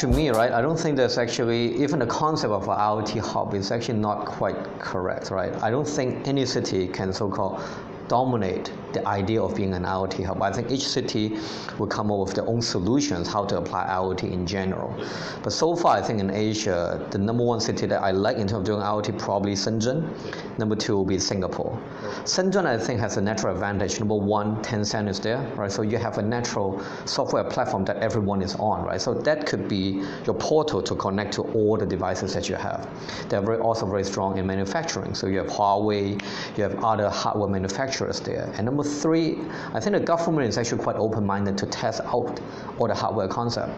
to me, right, I don't think there's actually, even the concept of an IoT hub is actually not quite correct, right? I don't think any city can so-called dominate the idea of being an IoT hub. I think each city will come up with their own solutions how to apply IoT in general. But so far, I think in Asia, the number one city that I like in terms of doing IoT probably Shenzhen. Number two will be Singapore. Shenzhen, I think, has a natural advantage. Number one, Tencent is there, right? So you have a natural software platform that everyone is on, right? So that could be your portal to connect to all the devices that you have. They're also very strong in manufacturing. So you have Huawei, you have other hardware manufacturers there. And number three, I think the government is actually quite open-minded to test out all the hardware concept.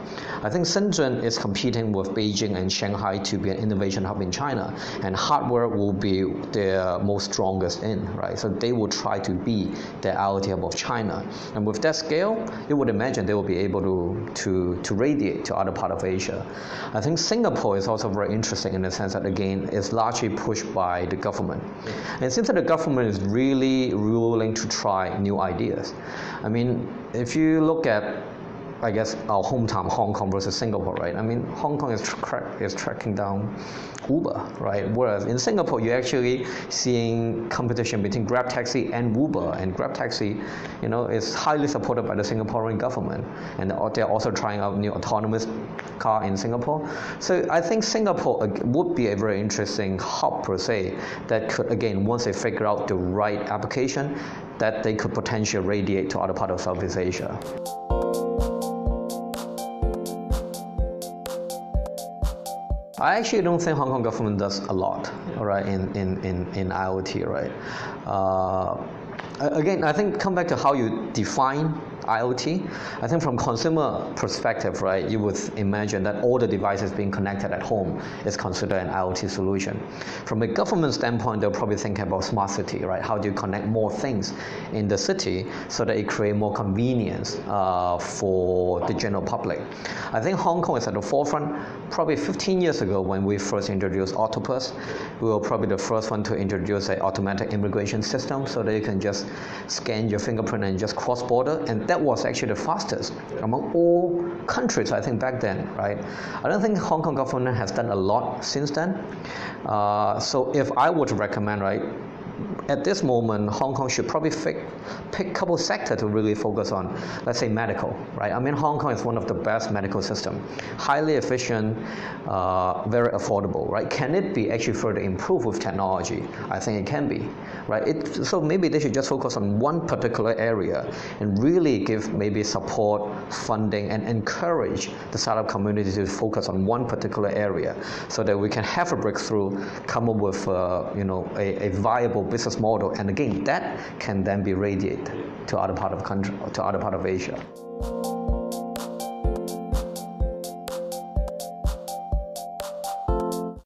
I think Shenzhen is competing with Beijing and Shanghai to be an innovation hub in China, and hardware will be their most strongest in, right? So they will try to be the IoT hub of China. And with that scale, you would imagine they will be able to radiate to other parts of Asia. I think Singapore is also very interesting in the sense that, again, it's largely pushed by the government. And it seems that the government is really willing to try new ideas. I mean, if you look at, I guess, our hometown, Hong Kong versus Singapore, right? I mean, Hong Kong is tracking down Uber, right? Whereas in Singapore, you're actually seeing competition between Grab Taxi and Uber. And Grab Taxi, you know, is highly supported by the Singaporean government. And they're also trying out new autonomous car in Singapore. So I think Singapore would be a very interesting hub per se that could, again, once they figure out the right application, that they could potentially radiate to other parts of Southeast Asia. I actually don't think Hong Kong government does a lot, all right, in IoT, right? Again, I think come back to how you define IoT. I think from consumer perspective, right, you would imagine that all the devices being connected at home is considered an IoT solution. From a government standpoint, they'll probably think about smart city, right? How do you connect more things in the city so that it creates more convenience for the general public? I think Hong Kong is at the forefront. Probably 15 years ago when we first introduced Octopus, we were probably the first one to introduce an automatic immigration system so that you can just scan your fingerprint and just cross border, and that was actually the fastest among all countries, I think, back then, right? I don't think Hong Kong government has done a lot since then. So if I were to recommend, right, at this moment, Hong Kong should probably pick a couple sectors to really focus on. Let's say medical, right? I mean, Hong Kong is one of the best medical systems, highly efficient, very affordable, right? Can it be actually further improved with technology? I think it can be, right? So maybe they should just focus on one particular area and really give maybe support, funding, and encourage the startup community to focus on one particular area so that we can have a breakthrough, come up with a viable business model, and again, that can then be radiated to other part of country, to other part of Asia.